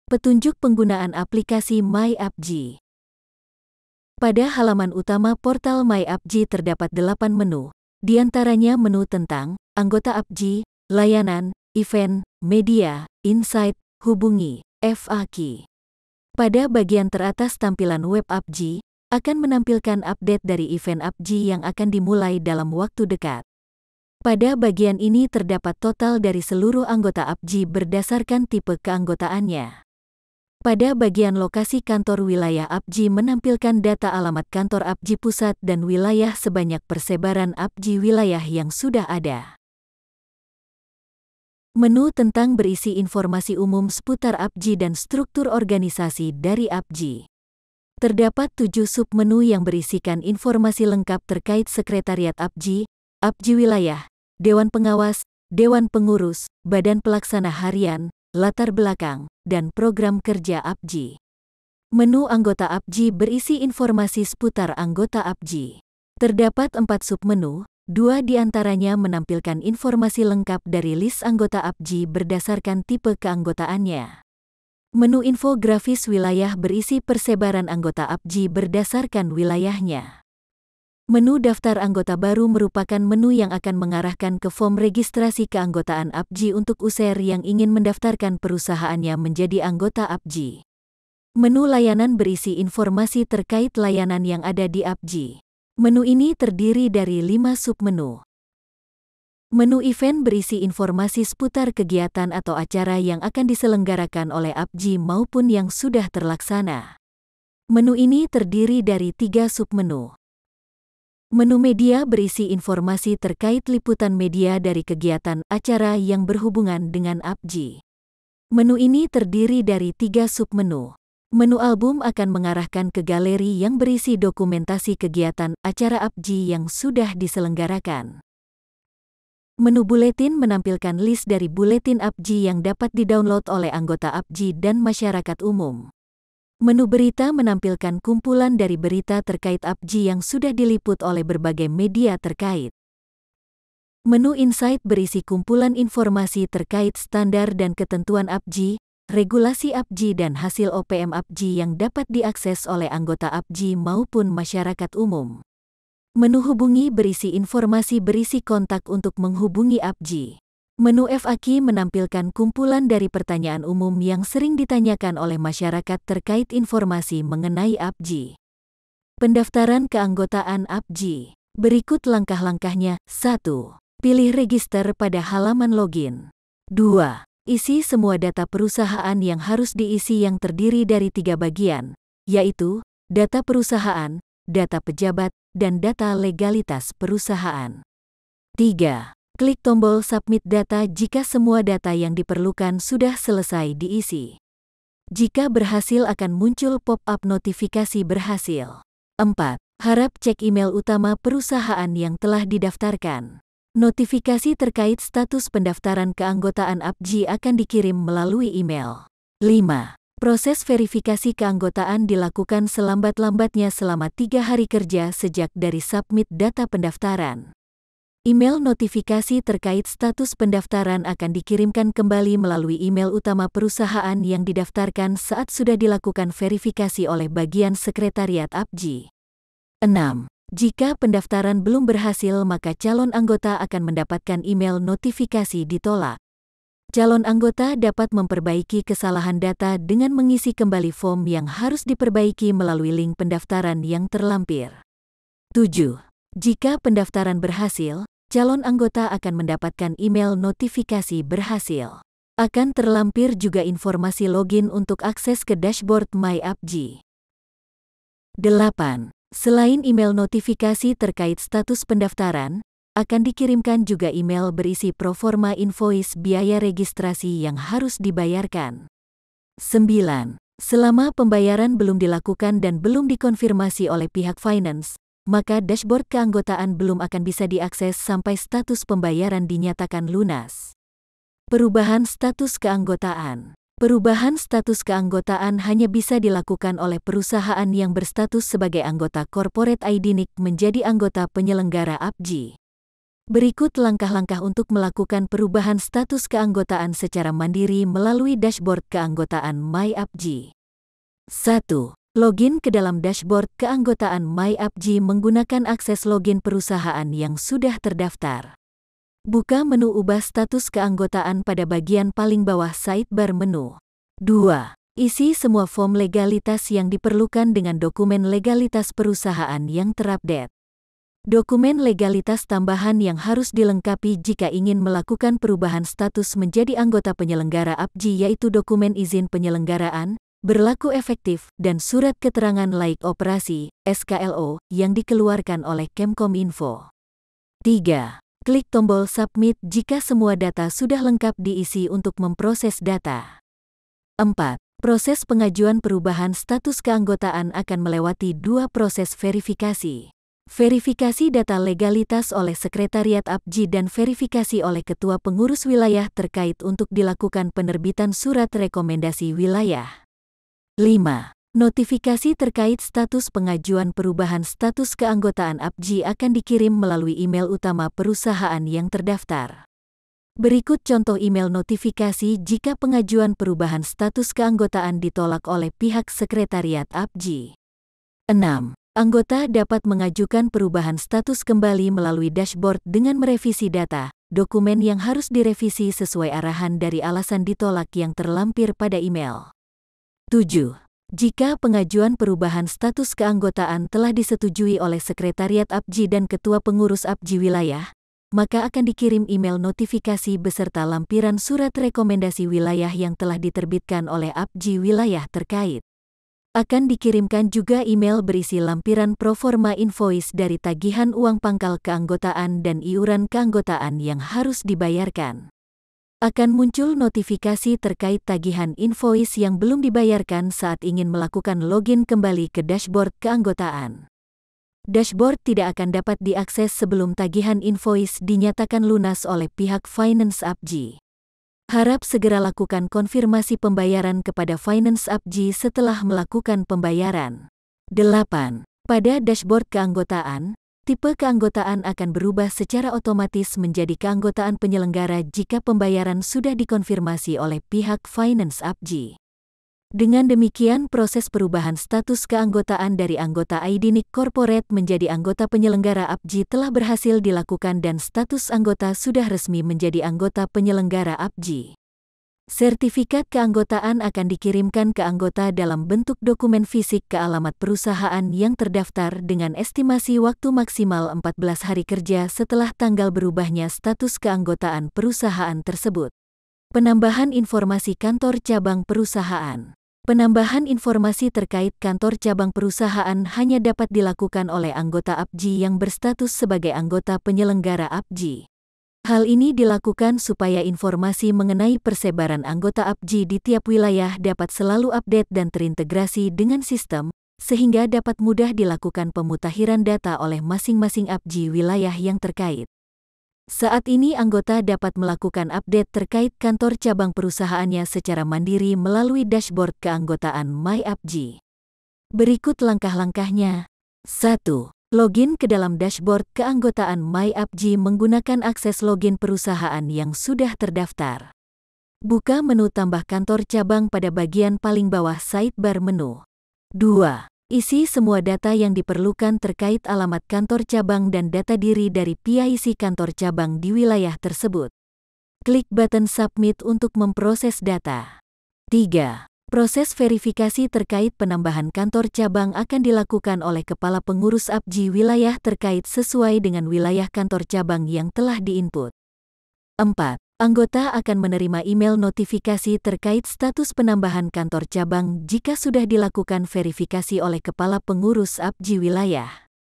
Petunjuk penggunaan aplikasi MyAppji. Pada halaman utama portal MyAppji terdapat 8 menu, di antaranya menu tentang anggota Appji, layanan, event, media, insight, hubungi, FAQ. Pada bagian teratas tampilan web Appji akan menampilkan update dari event Appji yang akan dimulai dalam waktu dekat. Pada bagian ini terdapat total dari seluruh anggota Appji berdasarkan tipe keanggotaannya. Pada bagian lokasi kantor wilayah Appji menampilkan data alamat kantor Appji pusat dan wilayah sebanyak persebaran Appji wilayah yang sudah ada. Menu tentang berisi informasi umum seputar Appji dan struktur organisasi dari Appji. Terdapat 7 submenu yang berisikan informasi lengkap terkait sekretariat Appji, Appji wilayah, Dewan Pengawas, Dewan Pengurus, Badan Pelaksana Harian, latar belakang, dan program kerja Appji. Menu anggota Appji berisi informasi seputar anggota Appji. Terdapat 4 submenu, 2 diantaranya menampilkan informasi lengkap dari list anggota Appji berdasarkan tipe keanggotaannya. Menu infografis wilayah berisi persebaran anggota Appji berdasarkan wilayahnya. Menu daftar anggota baru merupakan menu yang akan mengarahkan ke form registrasi keanggotaan Appji untuk user yang ingin mendaftarkan perusahaannya menjadi anggota Appji. Menu layanan berisi informasi terkait layanan yang ada di Appji. Menu ini terdiri dari 5 submenu. Menu event berisi informasi seputar kegiatan atau acara yang akan diselenggarakan oleh Appji maupun yang sudah terlaksana. Menu ini terdiri dari 3 submenu. Menu media berisi informasi terkait liputan media dari kegiatan acara yang berhubungan dengan Appji. Menu ini terdiri dari 3 submenu. Menu album akan mengarahkan ke galeri yang berisi dokumentasi kegiatan acara Appji yang sudah diselenggarakan. Menu buletin menampilkan list dari buletin Appji yang dapat didownload oleh anggota Appji dan masyarakat umum. Menu berita menampilkan kumpulan dari berita terkait Appji yang sudah diliput oleh berbagai media terkait. Menu insight berisi kumpulan informasi terkait standar dan ketentuan Appji, regulasi Appji dan hasil OPM Appji yang dapat diakses oleh anggota Appji maupun masyarakat umum. Menu hubungi berisi informasi berisi kontak untuk menghubungi Appji. Menu FAQ menampilkan kumpulan dari pertanyaan umum yang sering ditanyakan oleh masyarakat terkait informasi mengenai Appji. Pendaftaran keanggotaan Appji. Berikut langkah-langkahnya. 1. Pilih register pada halaman login. 2. Isi semua data perusahaan yang harus diisi yang terdiri dari 3 bagian, yaitu data perusahaan, data pejabat, dan data legalitas perusahaan. 3. Klik tombol Submit Data jika semua data yang diperlukan sudah selesai diisi. Jika berhasil akan muncul pop-up notifikasi berhasil. 4. Harap cek email utama perusahaan yang telah didaftarkan. Notifikasi terkait status pendaftaran keanggotaan Appji akan dikirim melalui email. 5. Proses verifikasi keanggotaan dilakukan selambat-lambatnya selama 3 hari kerja sejak dari submit data pendaftaran. Email notifikasi terkait status pendaftaran akan dikirimkan kembali melalui email utama perusahaan yang didaftarkan saat sudah dilakukan verifikasi oleh bagian sekretariat Appji. 6. Jika pendaftaran belum berhasil maka calon anggota akan mendapatkan email notifikasi ditolak. Calon anggota dapat memperbaiki kesalahan data dengan mengisi kembali form yang harus diperbaiki melalui link pendaftaran yang terlampir. 7. Jika pendaftaran berhasil, calon anggota akan mendapatkan email notifikasi berhasil. Akan terlampir juga informasi login untuk akses ke dashboard MyAppji. 8. Selain email notifikasi terkait status pendaftaran, akan dikirimkan juga email berisi proforma invoice biaya registrasi yang harus dibayarkan. 9. Selama pembayaran belum dilakukan dan belum dikonfirmasi oleh pihak finance, maka dashboard keanggotaan belum akan bisa diakses sampai status pembayaran dinyatakan lunas. Perubahan status keanggotaan. Perubahan status keanggotaan hanya bisa dilakukan oleh perusahaan yang berstatus sebagai anggota corporate ID NIC menjadi anggota penyelenggara Appji. Berikut langkah-langkah untuk melakukan perubahan status keanggotaan secara mandiri melalui dashboard keanggotaan MyApji. 1. Login ke dalam dashboard keanggotaan MyApji menggunakan akses login perusahaan yang sudah terdaftar. Buka menu ubah status keanggotaan pada bagian paling bawah sidebar menu. 2. Isi semua form legalitas yang diperlukan dengan dokumen legalitas perusahaan yang terupdate. Dokumen legalitas tambahan yang harus dilengkapi jika ingin melakukan perubahan status menjadi anggota penyelenggara APJI yaitu dokumen izin penyelenggaraan, berlaku efektif, dan surat keterangan laik operasi, SKLO, yang dikeluarkan oleh Kemkominfo. 3. Klik tombol Submit jika semua data sudah lengkap diisi untuk memproses data. 4. Proses pengajuan perubahan status keanggotaan akan melewati 2 proses verifikasi. Verifikasi data legalitas oleh Sekretariat APJI dan verifikasi oleh Ketua Pengurus Wilayah terkait untuk dilakukan penerbitan surat rekomendasi wilayah. 5. Notifikasi terkait status pengajuan perubahan status keanggotaan APJI akan dikirim melalui email utama perusahaan yang terdaftar. Berikut contoh email notifikasi jika pengajuan perubahan status keanggotaan ditolak oleh pihak Sekretariat APJI. 6. Anggota dapat mengajukan perubahan status kembali melalui dashboard dengan merevisi data, dokumen yang harus direvisi sesuai arahan dari alasan ditolak yang terlampir pada email. 7. Jika pengajuan perubahan status keanggotaan telah disetujui oleh Sekretariat APJI dan Ketua Pengurus APJI Wilayah, maka akan dikirim email notifikasi beserta lampiran surat rekomendasi wilayah yang telah diterbitkan oleh APJI Wilayah terkait. Akan dikirimkan juga email berisi lampiran proforma invoice dari tagihan uang pangkal keanggotaan dan iuran keanggotaan yang harus dibayarkan. Akan muncul notifikasi terkait tagihan invoice yang belum dibayarkan saat ingin melakukan login kembali ke dashboard keanggotaan. Dashboard tidak akan dapat diakses sebelum tagihan invoice dinyatakan lunas oleh pihak Finance APJI. Harap segera lakukan konfirmasi pembayaran kepada Finance APJI setelah melakukan pembayaran. 8. Pada dashboard keanggotaan, tipe keanggotaan akan berubah secara otomatis menjadi keanggotaan penyelenggara jika pembayaran sudah dikonfirmasi oleh pihak Finance APJI. Dengan demikian, proses perubahan status keanggotaan dari anggota IDNIC Corporate menjadi anggota penyelenggara APJI telah berhasil dilakukan dan status anggota sudah resmi menjadi anggota penyelenggara APJI. Sertifikat keanggotaan akan dikirimkan ke anggota dalam bentuk dokumen fisik ke alamat perusahaan yang terdaftar dengan estimasi waktu maksimal 14 hari kerja setelah tanggal berubahnya status keanggotaan perusahaan tersebut. Penambahan informasi kantor cabang perusahaan. Penambahan informasi terkait kantor cabang perusahaan hanya dapat dilakukan oleh anggota APJI yang berstatus sebagai anggota penyelenggara APJI. Hal ini dilakukan supaya informasi mengenai persebaran anggota APJI di tiap wilayah dapat selalu update dan terintegrasi dengan sistem, sehingga dapat mudah dilakukan pemutakhiran data oleh masing-masing APJI wilayah yang terkait. Saat ini anggota dapat melakukan update terkait kantor cabang perusahaannya secara mandiri melalui dashboard keanggotaan MyApji. Berikut langkah-langkahnya. 1. Login ke dalam dashboard keanggotaan MyApji menggunakan akses login perusahaan yang sudah terdaftar. Buka menu tambah kantor cabang pada bagian paling bawah sidebar menu. 2. Isi semua data yang diperlukan terkait alamat kantor cabang dan data diri dari PIC kantor cabang di wilayah tersebut. Klik button Submit untuk memproses data. 3. Proses verifikasi terkait penambahan kantor cabang akan dilakukan oleh Kepala Pengurus APJI wilayah terkait sesuai dengan wilayah kantor cabang yang telah diinput. 4. Anggota akan menerima email notifikasi terkait status penambahan kantor cabang jika sudah dilakukan verifikasi oleh Kepala Pengurus APJI wilayah.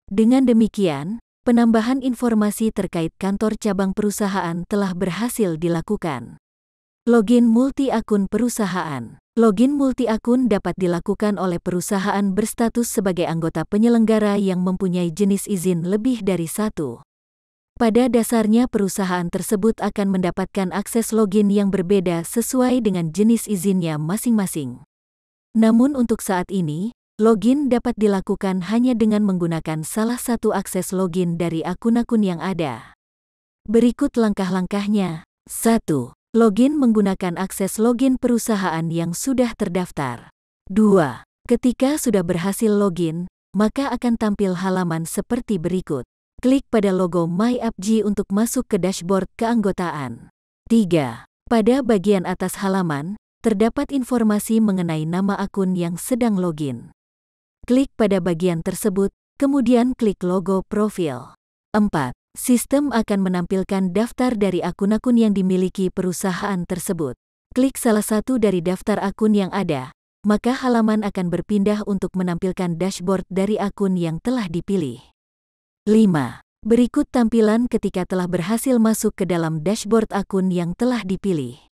Dengan demikian, penambahan informasi terkait kantor cabang perusahaan telah berhasil dilakukan. Login multi-akun perusahaan. Login multi-akun dapat dilakukan oleh perusahaan berstatus sebagai anggota penyelenggara yang mempunyai jenis izin lebih dari satu. Pada dasarnya perusahaan tersebut akan mendapatkan akses login yang berbeda sesuai dengan jenis izinnya masing-masing. Namun untuk saat ini, login dapat dilakukan hanya dengan menggunakan salah satu akses login dari akun-akun yang ada. Berikut langkah-langkahnya. 1. Login menggunakan akses login perusahaan yang sudah terdaftar. 2. Ketika sudah berhasil login, maka akan tampil halaman seperti berikut. Klik pada logo MyAppji untuk masuk ke dashboard keanggotaan. 3. Pada bagian atas halaman, terdapat informasi mengenai nama akun yang sedang login. Klik pada bagian tersebut, kemudian klik logo profil. 4. Sistem akan menampilkan daftar dari akun-akun yang dimiliki perusahaan tersebut. Klik salah satu dari daftar akun yang ada, maka halaman akan berpindah untuk menampilkan dashboard dari akun yang telah dipilih. 5. Berikut tampilan ketika telah berhasil masuk ke dalam dashboard akun yang telah dipilih.